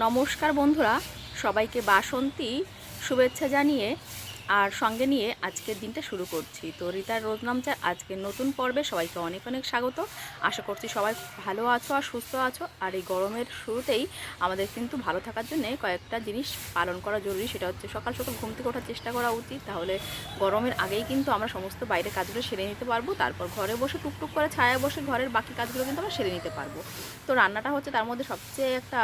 নমস্কার বন্ধুরা, সবাইকে বাসন্তী শুভেচ্ছা জানিয়ে আর সঙ্গে নিয়ে আজকের দিনটা শুরু করছি। তো রিতার রোজনামচার আজকের নতুন পর্বে সবাইকে অনেক অনেক স্বাগত। আশা করছি সবাই ভালো আছো আর সুস্থ আছো। আর এই গরমের শুরুতেই আমাদের কিন্তু ভালো থাকার জন্য কয়েকটা জিনিস পালন করা জরুরি। সেটা হচ্ছে সকাল সকাল ঘুম থেকে ওঠার চেষ্টা করা উচিত, তাহলে গরমের আগেই কিন্তু আমরা সমস্ত বাইরের কাজগুলো সেরে নিতে পারবো। তারপর ঘরে বসে টুকটুক করে ছায়া বসে ঘরের বাকি কাজগুলো কিন্তু আমরা সেরে নিতে পারবো। তো রান্নাটা হচ্ছে তার মধ্যে সবচেয়ে একটা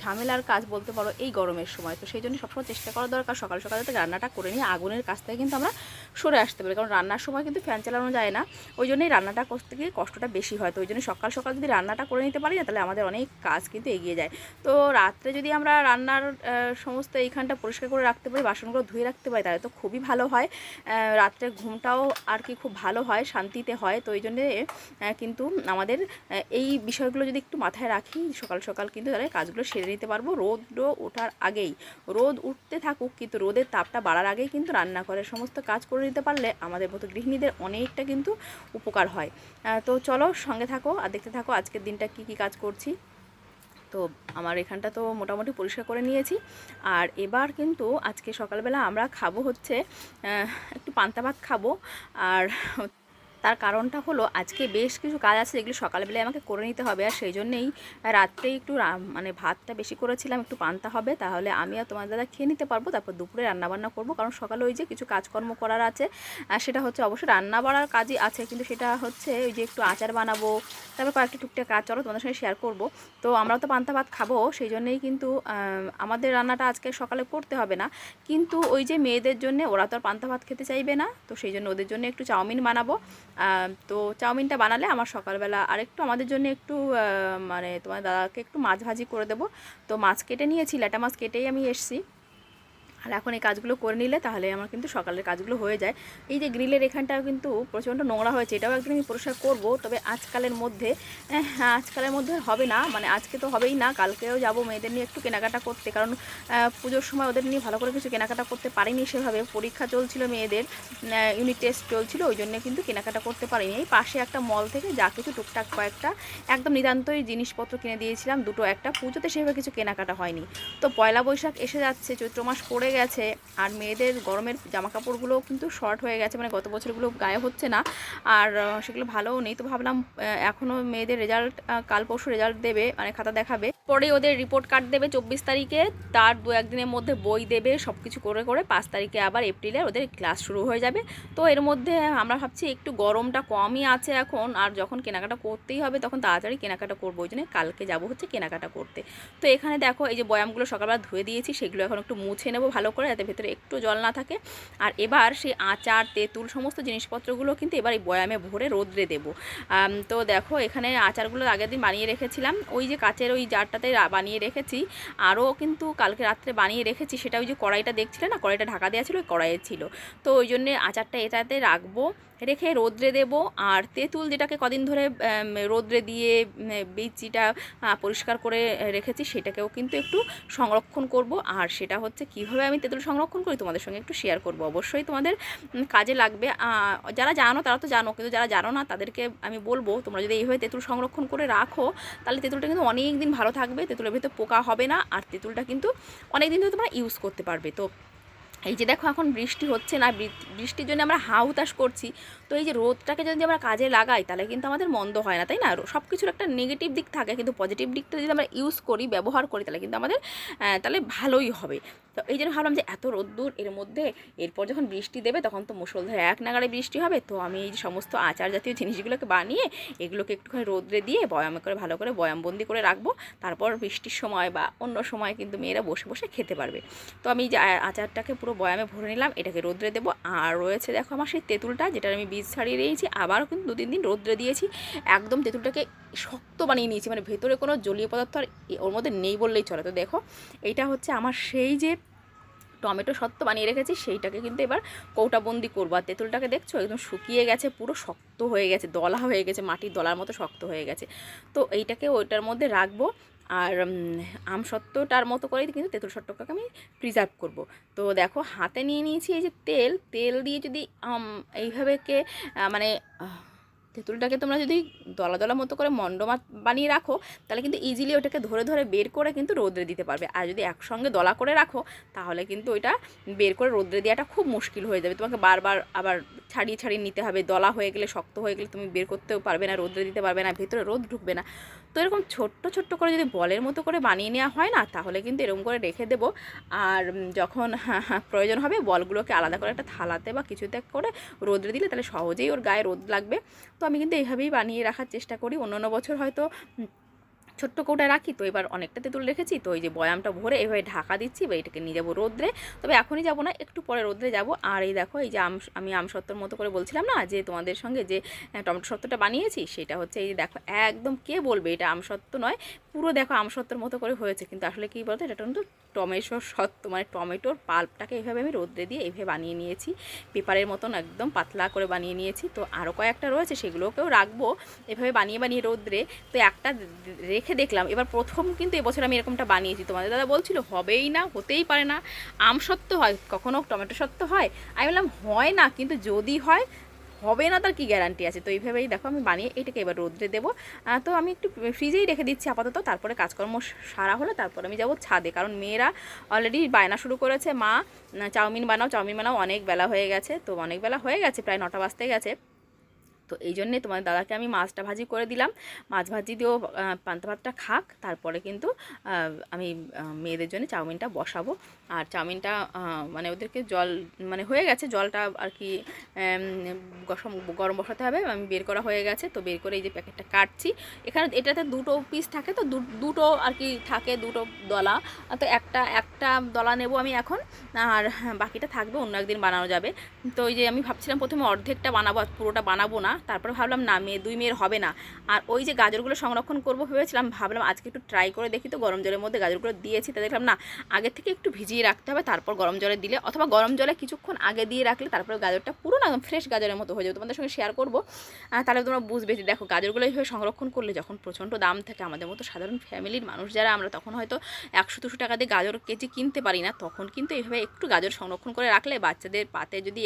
ঝামেলার কাজ বলতে পারো এই গরমের সময়। তো সেই জন্য সবসময় চেষ্টা করা দরকার সকাল সকাল যাতে রান্নাটা করে নিয়ে আগুনের কাছ থেকে কিন্তু আমরা সরে আসতে পারি, কারণ রান্নার সময় কিন্তু ফ্যান চালানো যায় না। ওই জন্যই রান্নাটা করতে গিয়ে কষ্টটা বেশি হয়। তো ওই জন্য সকাল সকাল যদি রান্নাটা করে নিতে পারি না, তাহলে আমাদের অনেক কাজ কিন্তু এগিয়ে যায়। তো রাত্রে যদি আমরা রান্নার সমস্ত এইখানটা পরিষ্কার করে রাখতে পারি, বাসনগুলো ধুয়ে রাখতে পারি, তাহলে তো খুবই ভালো হয়। রাত্রে ঘুমটাও আর কি খুব ভালো হয়, শান্তিতে হয়। তো ওই জন্যে কিন্তু আমাদের এই বিষয়গুলো যদি একটু মাথায় রাখি, সকাল সকাল কিন্তু তাহলে কাজগুলো সেরে নিতে পারবো রোদ ওঠার আগেই। রোদ উঠতে থাকুক, কিন্তু রোদের তাপটা বাড়ার আগেই কিন্তু রান্নাঘরের সমস্ত কাজ করে নিতে পারলে আমাদের মতো গৃহিণীদের অনেকটা কিন্তু উপকার হয়। তো চলো সঙ্গে থাকো আর দেখতে থাকো আজকের দিনটা কি কি কাজ করছি। তো আমার এখানটা তো মোটামুটি পরিষ্কার করে নিয়েছি। আর এবার কিন্তু আজকে সকালবেলা আমরা খাবো হচ্ছে একটু পান্তা ভাত খাবো। আর তার কারণটা হলো আজকে বেশ কিছু কাজ আছে যেগুলো সকালবেলায় আমাকে করে নিতে হবে। আর সেই জন্যেই রাত্রেই একটু মানে ভাতটা বেশি করেছিলাম, একটু পান্তা হবে, তাহলে আমি আর তোমার দাদা খেয়ে নিতে পারবো। তারপর দুপুরে রান্নাবান্না করবো, কারণ সকালে ওই যে কিছু কাজকর্ম করার আছে। আর সেটা হচ্ছে অবশ্যই রান্না বাড়ার কাজই আছে, কিন্তু সেটা হচ্ছে ওই যে একটু আচার বানাবো, তারপর কয়েকটা টুকটাক কাজ চলো তোমাদের সঙ্গে শেয়ার করবো। তো আমরা তো পান্তা ভাত খাবো, সেই জন্যেই কিন্তু আমাদের রান্নাটা আজকে সকালে করতে হবে না। কিন্তু ওই যে মেয়েদের জন্য, ওরা তো আর পান্তা ভাত খেতে চাইবে না, তো সেই জন্য ওদের জন্য একটু চাউমিন বানাবো। তো চাউমিনটা বানালে আমার সকালবেলা আরেকটু আমাদের জন্য একটু মানে তোমার দাদাকে একটু মাছ ভাজি করে দেবো। তো মাছ কেটে নিয়েছি, ল্যাটা মাছ কেটেই আমি এসছি। আর এখন এই কাজগুলো করে নিলে তাহলে আমার কিন্তু সকালের কাজগুলো হয়ে যায়। এই যে গ্রিলের এখানটাও কিন্তু প্রচণ্ড নোংরা হয়েছে, এটাও একদিন আমি পরিষ্কার করবো, তবে আজকালের মধ্যে হবে না, মানে আজকে তো হবেই না, কালকেও যাব মেয়েদের নিয়ে একটু কেনাকাটা করতে, কারণ পুজোর সময় ওদের নিয়ে ভালো করে কিছু কেনাকাটা করতে পারিনি সেভাবে। পরীক্ষা চলছিল মেয়েদের, ইউনিট টেস্ট চলছিল, ওই জন্য কিন্তু কেনাকাটা করতে পারিনি। এই পাশে একটা মল থেকে যা কিছু টুকটাক কয়েকটা একদম নিতান্তই জিনিসপত্র কিনে দিয়েছিলাম, দুটো একটা। পুজোতে সেভাবে কিছু কেনাকাটা হয়নি। তো পয়লা বৈশাখ এসে যাচ্ছে, চৈত্র মাস পড়ে গেছে, আর মেয়েদের গরমের জামা কাপড়গুলোও কিন্তু শর্ট হয়ে গেছে, মানে গত বছরগুলো গায়ে হচ্ছে না, আর সেগুলো ভালোও নেই। তো ভাবলাম এখনও মেয়েদের রেজাল্ট কাল পরশু রেজাল্ট দেবে, মানে খাতা দেখাবে, পরে ওদের রিপোর্ট কার্ড দেবে 24 তারিখে, তার 2-1 দিনের মধ্যে বই দেবে, সব কিছু করে করে 5 তারিখে আবার এপ্রিলে ওদের ক্লাস শুরু হয়ে যাবে। তো এর মধ্যে আমরা ভাবছি একটু গরমটা কমই আছে এখন, আর যখন কেনাকাটা করতেই হবে তখন তাড়াতাড়ি কেনাকাটা করবো, ওই জন্য কালকে যাবো হচ্ছে কেনাকাটা করতে। তো এখানে দেখো এই যে বয়ামগুলো সকালবেলা ধুয়ে দিয়েছি, সেগুলো এখন একটু মুছে নেবো ভালো করে, যাতে ভেতরে একটু জল না থাকে। আর এবার সেই আচার তেঁতুল সমস্ত জিনিসপত্রগুলো কিন্তু এবার এই বয়ামে ভরে রোদ্রে দেবো। তো দেখো এখানে আচারগুলো আগের দিন বানিয়ে রেখেছিলাম, ওই যে কাচের ওই জারটাতে বানিয়ে রেখেছি। আরও কিন্তু কালকে রাত্রে বানিয়ে রেখেছি, সেটা ওই যে কড়াইটা দেখছিলে না, কড়াইটা ঢাকা দেওয়া ছিল, ওই কড়াইয়ে ছিল। তো ওই জন্যে আচারটা এটাতে রাখবো, রেখে রোদ্রে দেবো। আর তেঁতুল যেটাকে কদিন ধরে রোদ্রে দিয়ে বীজটা পরিষ্কার করে রেখেছি, সেটাকেও কিন্তু একটু সংরক্ষণ করব। আর সেটা হচ্ছে কিভাবে আমি তেঁতুল সংরক্ষণ করি তোমাদের সঙ্গে একটু শেয়ার করব, অবশ্যই তোমাদের কাজে লাগবে। যারা জানো তারা তো জানো, কিন্তু যারা জানো না তাদেরকে আমি বলবো, তোমরা যদি এইভাবে তেঁতুল সংরক্ষণ করে রাখো, তাহলে তেঁতুলটা কিন্তু অনেক দিন ভালো থাকবে, তেঁতুলের ভিতরে পোকা হবে না, আর তেঁতুলটা কিন্তু অনেক দিন ধরে তোমরা ইউজ করতে পারবে। তো এই যে দেখো এখন বৃষ্টি হচ্ছে না, বৃষ্টির জন্য আমরা হা হুতাশ করছি। তো এই যে রোদটাকে যদি আমরা কাজে লাগাই, তাহলে কিন্তু আমাদের মন্দ হয় না, তাই না? সব কিছুর একটা নেগেটিভ দিক থাকে, কিন্তু পজিটিভ দিকটা যদি আমরা ইউজ করি, ব্যবহার করি, তাহলে কিন্তু আমাদের তাহলে ভালোই হবে। তো এই জন্য ভাবলাম যে এত রোদ্দুর এর মধ্যে, এরপর যখন বৃষ্টি দেবে তখন তো মুষলধারে এক নাগাড়ে বৃষ্টি হবে। তো আমি এই যে সমস্ত আচার জাতীয় জিনিসগুলোকে বানিয়ে এগুলোকে একটুখানি রোদ্রে দিয়ে বয়ামে করে ভালো করে বয়ামবন্দি করে রাখবো। তারপর বৃষ্টির সময় বা অন্য সময় কিন্তু মেয়েরা বসে বসে খেতে পারবে। তো আমি যে আচারটাকে পুরো বয়ামে ভরে নিলাম, এটাকে রোদ্রে দেবো। আর রয়েছে দেখো আমার সেই তেঁতুলটা, যেটার আমি বীজ ছাড়িয়ে দিয়েছি, আবারও কিন্তু 2-3 দিন রোদ্রে দিয়েছি। একদম তেঁতুলটাকে শক্ত বানিয়ে নিয়েছি, মানে ভেতরে কোনো জলীয় পদার্থ আর ওর মধ্যে নেই বললেই চলে। তো দেখো এইটা হচ্ছে আমার সেই যে টমেটো সত্ত্ব বানিয়ে রেখেছি, সেইটাকে কিন্তু এবার কৌটাবন্দি করবো। আর তেঁতুলটাকে দেখছো একদম শুকিয়ে গেছে, পুরো শক্ত হয়ে গেছে, দলা হয়ে গেছে, মাটির দলার মতো শক্ত হয়ে গেছে। তো এইটাকে ওইটার মধ্যে রাখবো। আর আমসত্ত্বটার মতো করেই কিন্তু তেঁতুল সত্ত্বটাকে আমি প্রিজার্ভ করব। তো দেখো হাতে নিয়ে নিয়েছি এই যে তেল দিয়ে যদি এইভাবে মানে তেঁতুলটাকে তোমরা যদি দলা দলা মতো করে মন্ডমা বানিয়ে রাখো তাহলে কিন্তু ইজিলি ওটাকে ধরে ধরে বের করে কিন্তু রোদ্রে দিতে পারবে। আর যদি একসঙ্গে দলা করে রাখো তাহলে কিন্তু ওইটা বের করে রোদ্রে দেওয়াটা খুব মুশকিল হয়ে যাবে, তোমাকে বারবার আবার ছাড়িয়ে ছাড়িয়ে নিতে হবে। দলা হয়ে গেলে, শক্ত হয়ে গেলে তুমি বের করতেও পারবে না, রোদ্রে দিতে পারবে না, ভেতরে রোদ ঢুকবে না। তো এরকম ছোট্ট ছোট্ট করে যদি বলের মতো করে বানিয়ে নেওয়া হয় না তাহলে কিন্তু এরকম করে রেখে দেবো। আর যখন প্রয়োজন হবে বলগুলোকে আলাদা করে একটা থালাতে বা কিছুতে করে রোদ্রে দিলে তাহলে সহজেই ওর গায়ে রোদ লাগবে। তো আমি কিন্তু এইভাবেই বানিয়ে রাখার চেষ্টা করি। অন্য বছর হয়তো ছোট্ট কৌটায় রাখি, তো এবার অনেকটা তেঁতুল রেখেছি, তো ওই যে বয়ামটা ভরে এভাবে ঢাকা দিচ্ছি বা এটাকে নিয়ে যাবো রোদ্রে। তবে এখনই যাবো না, একটু পরে রোদ্রে যাব। আর এই দেখো এই যে আমি আমসত্ত্বর মতো করে বলছিলাম না যে তোমাদের সঙ্গে যে টমেটো সত্ত্বটা বানিয়েছি, সেটা হচ্ছে এই যে দেখো একদম কে বলবে এটা আমসত্ত্ব নয়, পুরো দেখো আমসত্ত্বর মতো করে হয়েছে। কিন্তু আসলে কী বলতো, এটা কিন্তু টমেটোর সত্ত্ব, মানে টমেটোর পাল্পটাকে এইভাবে আমি রোদ্রে দিয়ে এইভাবে বানিয়ে নিয়েছি, পেপারের মতন একদম পাতলা করে বানিয়ে নিয়েছি। তো আরও কয়েকটা রয়েছে, সেগুলোকেও রাখবো এভাবে বানিয়ে বানিয়ে রোদ্রে। তো একটা রেখে দেখলাম, এবার প্রথম কিন্তু এবছর আমি এরকমটা বানিয়েছি। তোমাদের দাদা বলছিল হবেই না, হতেই পারে না, আমসত্ত্ব হয় কখনো টমেটো সত্ত্ব হয়। আমি বললাম হয় না, কিন্তু যদি হয় হবে না তার কি গ্যারান্টি আছে। তো এইভাবেই দেখো আমি বানিয়ে এটাকে এবার রোদ্রে দেবো। তো আমি একটু ফ্রিজেই রেখে দিচ্ছি আপাতত, তারপরে কাজকর্ম সারা হলে তারপর আমি যাব ছাদে, কারণ মেয়েরা অলরেডি বায়না শুরু করেছে, মা চাউমিন বানাও চাউমিন বানাও, অনেক বেলা হয়ে গেছে। তো অনেক বেলা হয়ে গেছে, প্রায় 9টা বাজতে গেছে। তো এই জন্যে তোমার দাদাকে আমি মাছটা ভাজি করে দিলাম, মাছ ভাজি দিয়েও পান্তা ভাতটা খাক, তারপরে কিন্তু আমি মেয়েদের জন্য চাউমিনটা বসাবো। আর চাউমিনটা মানে ওদেরকে জল মানে হয়ে গেছে, জলটা আর কি গরম বসাতে হবে, আমি বের করা হয়ে গেছে। তো বের করে এই যে প্যাকেটটা কাটছি, এখানে এটাতে 2টো পিস থাকে, তো দুটো আর কি থাকে, 2টো দলা। তো একটা দলা নেব আমি এখন, আর বাকিটা থাকবে অন্য একদিন বানানো যাবে। তো ওই যে আমি ভাবছিলাম প্রথমে অর্ধেকটা বানাবো, আর পুরোটা বানাবো না, তারপরে ভাবলাম না দুই মেয়ের হবে না। আর ওই যে গাজরগুলো সংরক্ষণ করবো ভেবেছিলাম, ভাবলাম আজকে একটু ট্রাই করে দেখি। তো গরম জলের মধ্যে গাজরগুলো দিয়েছি, তা দেখলাম না আগের থেকে একটু ভিজিয়ে রাখতে হবে, তারপর গরম জলে দিলে, অথবা গরম জলে কিছুক্ষণ আগে দিয়ে রাখলে তারপরে গাজরটা পুরো না ফ্রেশ গাজরের মতো হয়ে যাবে। তোমাদের সঙ্গে শেয়ার করবো, তাহলে তোমরা বুঝবে। যে দেখো গাজরগুলো এইভাবে সংরক্ষণ করলে যখন প্রচণ্ড দাম থাকে, আমাদের মতো সাধারণ ফ্যামিলির মানুষ যারা আমরা, তখন হয়তো 100-200 টাকা দিয়ে গাজর কেজি কিনতে পারি না, তখন কিন্তু এইভাবে একটু গাজর সংরক্ষণ করে রাখলে বাচ্চাদের পাতে যদি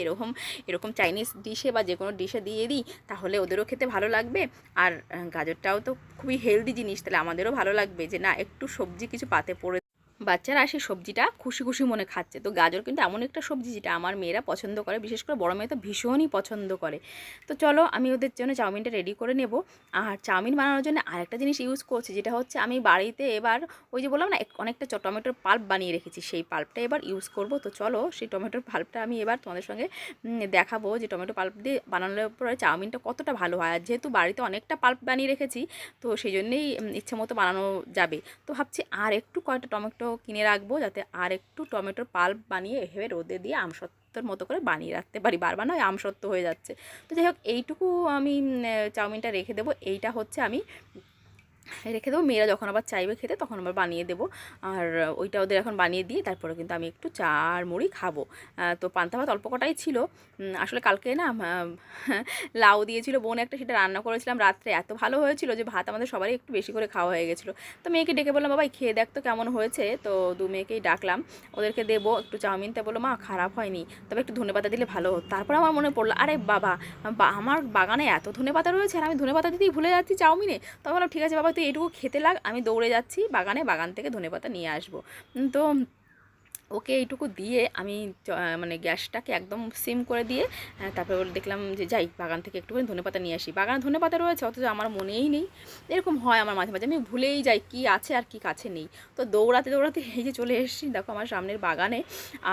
এরকম চাইনিজ ডিশে বা যে কোনো ডিশে দিয়ে দিই তাহলে ওদেরও খেতে ভালো লাগবে। আর গাজরটাও তো খুবই হেলদি জিনিস, তাহলে আমাদেরও ভালো লাগবে যে না একটু সবজি কিছু পাতে পড়ে বাচ্চারা সেই সবজিটা খুশি খুশি মনে খাচ্ছে। তো গাজর কিন্তু এমন একটা সবজি যেটা আমার মেয়েরা পছন্দ করে, বিশেষ করে বড় মেয়ে তো ভীষণই পছন্দ করে। তো চলো আমি ওদের জন্য চাউমিনটা রেডি করে নেব। আর চাউমিন বানানোর জন্য আরেকটা জিনিস ইউজ করছি, যেটা হচ্ছে আমি বাড়িতে এবার ওই যে বললাম না অনেকটা টমেটোর পাল্প বানিয়ে রেখেছি, সেই পাল্পটা এবার ইউজ করব। তো চলো সেই টমেটোর পাল্পটা আমি এবার তোমাদের সঙ্গে দেখাবো যে টমেটো পাল্প দিয়ে বানানোর পরে চাউমিনটা কতটা ভালো হয়। আর যেহেতু বাড়িতে অনেকটা পাল্প বানিয়ে রেখেছি, তো সেই জন্যেই ইচ্ছে মতো বানানো যাবে। তো ভাবছি আর একটু কয়টা টমেটো কিনে রাখবো, যাতে আর একটু টমেটোর পাল্প বানিয়ে এভাবে রোদে দিয়ে আমসত্ত্বর মতো করে বানিয়ে রাখতে পারি, বারবার নয় আমসত্ত্ব হয়ে যাচ্ছে। তো যাই হোক এইটুকু আমি চাউমিনটা রেখে দেবো, এইটা হচ্ছে আমি রেখে দেবো, মেয়েরা যখন আবার চাইবে খেতে তখন আবার বানিয়ে দেবো। আর ওইটা ওদের এখন বানিয়ে দিয়ে তারপরে কিন্তু আমি একটু চা আর মুড়ি খাবো। তো পান্তা ভাত অল্প কটাই ছিল, আসলে কালকে না লাউ দিয়েছিল বোন একটা, সেটা রান্না করেছিলাম রাত্রে, এত ভালো হয়েছিল যে ভাত আমাদের সবারই একটু বেশি করে খাওয়া হয়ে গেছিলো। তো মেয়েকে ডেকে বললাম বাবা খেয়ে দেখ তো কেমন হয়েছে। তো দু মেয়েকেই ডাকলাম, ওদেরকে দেবো একটু চাউমিনটা, বললো মা খারাপ হয়নি, তবে একটু ধনেপাতা দিলে ভালো হতো। তারপর আমার মনে পড়লো আরে বাবা আমার বাগানে এত ধনেপাতা রয়েছে আর আমি ধনেপাতা দিতেই ভুলে যাচ্ছি চাউমিনে। তো বললাম ঠিক আছে বাবা তুই এটুকু খেতে লাগ, আমি দৌড়ে যাচ্ছি বাগান থেকে ধনেপাতা নিয়ে আসবো। তো ওকে এইটুকু দিয়ে আমি মানে গ্যাসটাকে একদম সিম করে দিয়ে তারপরে দেখলাম যে যাই বাগান থেকে একটুখানি ধনেপাতা নিয়ে আসি। বাগানে ধনেপাতা রয়েছে অথচ আমার মনেই নেই, এরকম হয় আমার মাঝে মাঝে, আমি ভুলেই যাই কি আছে আর কি কাছে নেই। তো দৌড়াতে দৌড়াতে এই যে চলে এসেছি দেখো আমার সামনের বাগানে।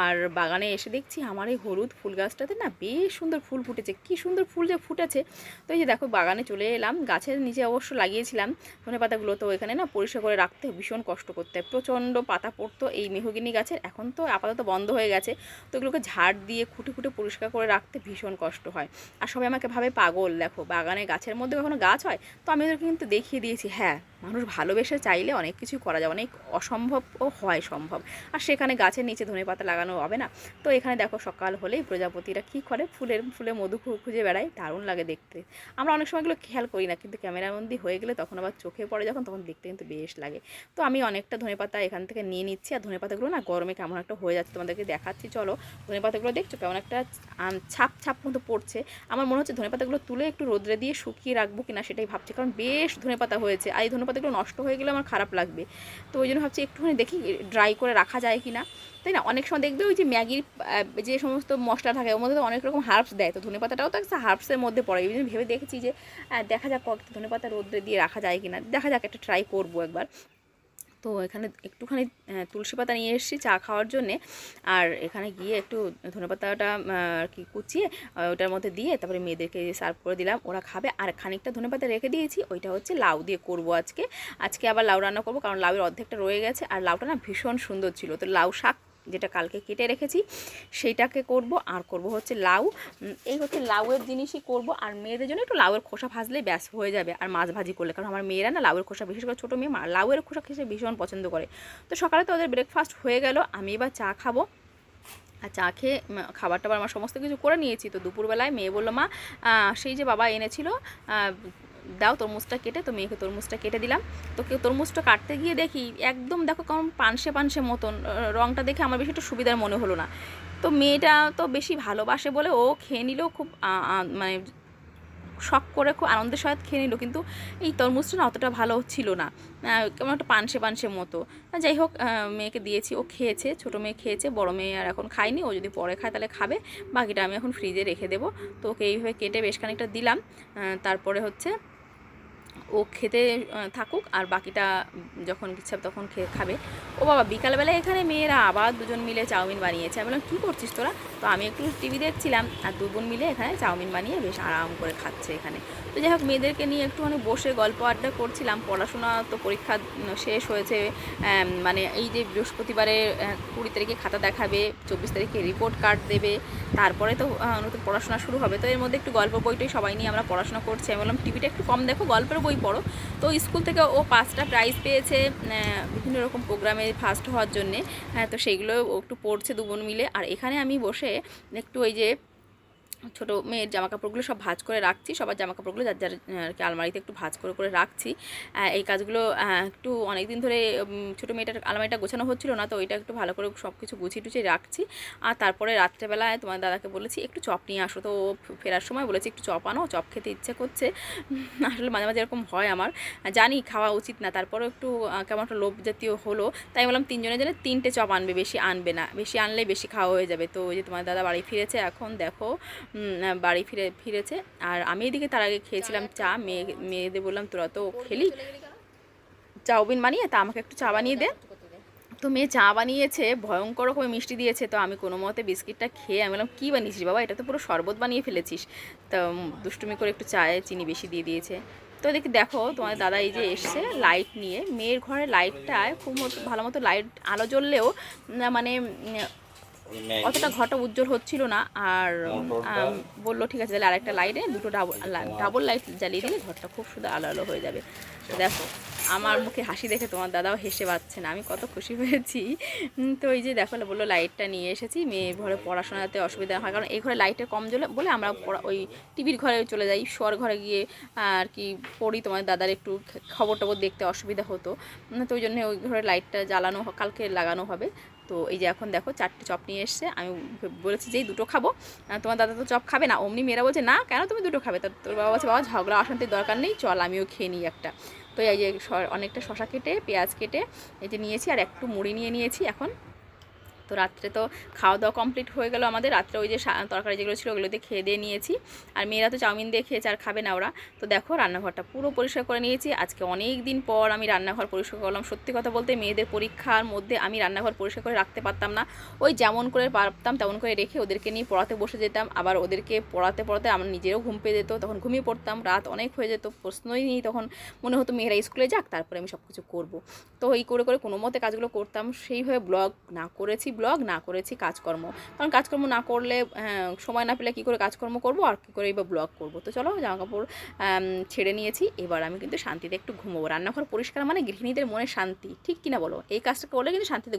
আর বাগানে এসে দেখছি আমার এই হলুদ ফুল গাছটাতে না বেশ সুন্দর ফুল ফুটেছে, কি সুন্দর ফুল যে ফুটেছে। তো এই যে দেখো বাগানে চলে এলাম, গাছের নিচে অবশ্য লাগিয়েছিলাম ধনেপাতাগুলো, তো এখানে না পরিষ্কার করে রাখতে ভীষণ কষ্ট করতে হয়, প্রচণ্ড পাতা পড়তো এই মেহগিনি গাছের, এখন তো আপাতত বন্ধ হয়ে গেছে। তো এগুলোকে ঝাড় দিয়ে খুঁটে খুঁটে পরিষ্কার করে রাখতে ভীষণ কষ্ট হয়। আর সবাই আমাকে ভাবে পাগল, দেখো বাগানে গাছের মধ্যে কখনো গাছ হয়। তো আমি ওদেরকে কিন্তু দেখিয়ে দিয়েছি, হ্যাঁ মানুষ ভালোবেসে চাইলে অনেক কিছু করা যায়, অনেক অসম্ভবও হয় সম্ভব। আর সেখানে গাছের নিচে ধনেপাতা লাগানো হবে না। তো এখানে দেখো সকাল হলেই প্রজাপতিরা কী করে, ফুলে মধু খুঁজে বেড়ায়, দারুণ লাগে দেখতে। আমরা অনেক সময় এগুলো খেয়াল করি না, কিন্তু ক্যামেরাবন্দি হয়ে গেলে তখন আবার চোখে পড়ে যখন, তখন দেখতে কিন্তু বেশ লাগে। তো আমি অনেকটা ধনেপাতা এখান থেকে নিয়ে নিচ্ছি। আর ধনেপাতাগুলো না গরমে কেমন একটা হয়ে যাচ্ছে, তোমাদেরকে দেখাচ্ছি চলো। ধনেপাতাগুলো দেখছো কেমন একটা ছাপ ছাপ মতো পড়ছে। আমার মনে হচ্ছে ধনেপাতাগুলো তুলে একটু রোদ্রে দিয়ে শুকিয়ে রাখবো কিনা সেটাই ভাবছি, কারণ বেশ ধনেপাতা হয়েছে। আর এই ধনেপাতাগুলো নষ্ট হয়ে গেলে আমার খারাপ লাগবে। তো ওই জন্য ভাবছি একটুখানি দেখি ড্রাই করে রাখা যায় কি না, তাই না? অনেক সময় দেখবে ওই যে ম্যাগির যে সমস্ত মশলা থাকে ওর মধ্যে তো অনেক রকম হার্বস দেয়, তো ধনেপাতাটাও তো একটা হার্বসের মধ্যে পড়ে। এই জন্য ভেবে দেখেছি যে দেখা যাক ধনেপাতা রোদ্রে দিয়ে রাখা যায় কি না, দেখা যাক, একটা ট্রাই করবো একবার। তো এখানে একটুখানি তুলসী পাতা নিয়ে এসেছি চা খাওয়ার জন্যে। আর এখানে গিয়ে একটু ধনেপাতাটা আর কি কুচিয়ে ওটার মধ্যে দিয়ে তারপরে মেয়েদেরকে সার্ভ করে দিলাম, ওরা খাবে। আর খানিকটা ধনেপাতা রেখে দিয়েছি, ওইটা হচ্ছে লাউ দিয়ে করব আজকে আবার লাউ রান্না করব, কারণ লাউয়ের অর্ধেকটা রয়ে গেছে। আর লাউটা না ভীষণ সুন্দর ছিল, তো লাউ শাক যেটা কালকে কেটে রেখেছি সেইটাকে করব। আর করব হচ্ছে লাউ, এই হচ্ছে লাউয়ের জিনিসই করব। আর মেয়েদের জন্য একটু লাউয়ের খোসা ভাজলেই ব্যাস হয়ে যাবে, আর মাছ ভাজি করলে, কারণ আমার মেয়েরা না লাউয়ের খোসা, বিশেষ করে ছোটো মেয়ে লাউয়ের খোসা খেতে ভীষণ পছন্দ করে। তো সকালে তো ওদের ব্রেকফাস্ট হয়ে গেল, আমি এবার চা খাবো। আর চা খেয়ে খাবার টাবার আমার সমস্ত কিছু করে নিয়েছি। তো দুপুরবেলায় মেয়ে বললো, মা সেই যে বাবা এনেছিল দাও তরমুজটা কেটে। তো মেয়েকে তরমুজটা কেটে দিলাম। তো কেউ তরমুজটা কাটতে গিয়ে দেখি একদম দেখো কেমন পানসে পানসে মতন, রঙটা দেখে আমার বেশি একটু সুবিধার মনে হলো না। তো মেয়েটা তো বেশি ভালোবাসে বলে ও খেয়ে নিলেও খুব মানে শখ করে খুব আনন্দের সহিত খেয়ে নিল, কিন্তু এই তরমুজটা না অতটা ভালো ছিল না, কেমন একটা পানসে পানসে মতো। যাই হোক মেয়েকে দিয়েছি, ও খেয়েছে, ছোটো মেয়ে খেয়েছে, বড় মেয়ে আর এখন খায়নি, ও যদি পরে খায় তাহলে খাবে, বাকিটা আমি এখন ফ্রিজে রেখে দেবো। তো ওকে এইভাবে কেটে বেশ খানিকটা দিলাম। তারপরে হচ্ছে ও খেতে থাকুক, আর বাকিটা যখন ইচ্ছা তখন খাবে। ও বাবা, বিকালবেলা এখানে মেয়েরা আবার দুজন মিলে চাউমিন বানিয়েছে। আমি বললাম কী করছিস তোরা? তো আমি একটু টিভি দেখছিলাম, আর দু বোন মিলে এখানে চাউমিন বানিয়ে বেশ আরাম করে খাচ্ছে এখানে। তো যাই হোক মেয়েদেরকে নিয়ে একটুখানি বসে গল্প আড্ডা করছিলাম। পড়াশোনা তো পরীক্ষা শেষ হয়েছে, মানে এই যে বৃহস্পতিবারে 20 তারিখে খাতা দেখাবে, 24 তারিখে রিপোর্ট কার্ড দেবে, তারপরে তো নতুন পড়াশোনা শুরু হবে। তো এর মধ্যে একটু গল্প বইটাই সবাই নিয়ে আমরা পড়াশোনা করছি। আমি বললাম টিভিটা একটু কম দেখো, গল্পের বই পড়ো। তো স্কুল থেকে ও 5টা প্রাইজ পেয়েছে বিভিন্ন রকম প্রোগ্রামে ফার্স্ট হওয়ার জন্যে। তো সেইগুলো ও একটু পড়ছে দু বোন মিলে। আর এখানে আমি বসে একটু ওই যে ছোটো মেয়ের জামাকাপড়গুলো সব ভাঁজ করে রাখছি, সবার জামাকাপড়গুলো যার যার আর কি আলমারিতে একটু ভাঁজ করে রাখছি। এই কাজগুলো একটু অনেক দিন ধরে ছোটো মেয়েটার আলমারিটা গোছানো হচ্ছিলো না, তো ওইটা একটু ভালো করে সব কিছু গুছিয়ে টুছিয়ে রাখছি। আর তারপরে রাত্রেবেলায় তোমার দাদাকে বলেছি একটু চপ নিয়ে আসো, তো ও ফেরার সময় বলেছি একটু চপ আনো, চপ খেতে ইচ্ছে করছে। আসলে মাঝে মাঝে এরকম হয় আমার, জানি খাওয়া উচিত না, তারপরেও একটু কেমন একটা লোভ জাতীয় হলো, তাই বললাম 3 জনের জন্য 3টে চপ আনবে, বেশি আনবে না, বেশি আনলেই বেশি খাওয়া হয়ে যাবে। তো ওই যে তোমার দাদা বাড়ি ফিরেছে এখন, দেখো বাড়ি ফিরেছে। আর আমি এদিকে তার আগে খেয়েছিলাম চা। মেয়েদের বললাম তোরা তো খেলি চাউমিন বানিয়ে, তা আমাকে একটু চা বানিয়ে দে। তো মেয়ে চা বানিয়েছে, ভয়ঙ্কর রকমের মিষ্টি দিয়েছে। তো আমি কোনো মতে বিস্কিটটা খেয়ে আমি বললাম কী বানিয়েছিস বাবা, এটা তো পুরো শরবত বানিয়ে ফেলেছিস। তো দুষ্টুমি করে একটু চায়ে চিনি বেশি দিয়ে দিয়েছে। তো এদিকে দেখো তোমার দাদা এই যে এসছে লাইট নিয়ে, মেয়ের ঘরে লাইটটায় খুব ভালো মতো লাইট আলো জ্বললেও মানে অতটা ঘরটা উজ্জ্বল হচ্ছিল না। আর বললো ঠিক আছে তাহলে আরেকটা লাইটে দুটো ডাবল লাইট জ্বালিয়ে দিলে ঘরটা খুব সুন্দর আলো আলো হয়ে যাবে। দেখো আমার মুখে হাসি দেখে তোমার দাদাও হেসে পাচ্ছে না, আমি কত খুশি হয়েছি। তো এই যে দেখো বললো লাইটটা নিয়ে এসেছি, মেয়ের ঘরে পড়াশোনাতে অসুবিধা হয়, কারণ এই ঘরে লাইটের কম জ্বলে বলে আমরা ওই টিভির ঘরে চলে যাই, শোয়ার ঘরে গিয়ে আর কি পড়ি। তোমার দাদার একটু খবর টবর দেখতে অসুবিধা হতো, তো ওই জন্য ওই ঘরে লাইটটা জ্বালানো কালকে লাগানো হবে। তো এই যে এখন দেখো 4টে চপ নিয়ে এসছে, আমি বলেছি যে এই দুটো খাবো, তোমার দাদা তো চপ খাবে না। অমনি মেয়েরা বলছে না কেন তুমি দুটো খাবে, তা তোর বাবা বলছে বাবা ঝগড়া অশান্তির দরকার নেই, চল আমিও খেয়ে নিই একটা। তো এই যে অনেকটা শশা কেটে পেঁয়াজ কেটে এই যে নিয়েছি, আর একটু মুড়ি নিয়েছি এখন। তো রাত্রে তো খাওয়া দাওয়া কমপ্লিট হয়ে গেল আমাদের, রাত্রে ওই যে তরকারি যেগুলো ছিল ওগুলোতে খেয়ে দিয়ে নিয়েছি। আর মেয়েরা তো চাউমিন দিয়ে খেয়েছে, আর খাবে না ওরা। তো দেখো রান্নাঘরটা পুরো পরিষ্কার করে নিয়েছি। আজকে অনেক দিন পর আমি রান্নাঘর পরিষ্কার করলাম। সত্যি কথা বলতে মেয়েদের পরীক্ষার মধ্যে আমি রান্নাঘর পরিষ্কার করে রাখতে পারতাম না, ওই যেমন করে পারতাম তেমন করে রেখে ওদেরকে নিয়ে পড়াতে বসে যেতাম। আবার ওদেরকে পড়াতে আমার নিজেরও ঘুম পেয়ে যেত, তখন ঘুমিয়ে পড়তাম, রাত অনেক হয়ে যেত, প্রশ্নই নেই, তখন মনে হতো মেয়েরা স্কুলে যাক তারপরে আমি সব কিছু করবো। তো এই করে কোনো মতে কাজগুলো করতাম, সেইভাবে ব্লগ না করেছি, ব্লগ, না করেছি কাজকর্ম। কারণ কাজকর্ম না করলে সময় না পেলে কী করে কাজকর্ম করব আর কী করেই বা ব্লগ করব। তো চলো জামাকাপড় ছেড়ে নিয়েছি, এবার আমি কিন্তু শান্তিতে একটু ঘুমোবো। রান্নাঘর পরিষ্কার মানে গৃহিণীদের মনে শান্তি, ঠিক কিনা বলো? এই কাজটা করলে কিন্তু শান্তিতে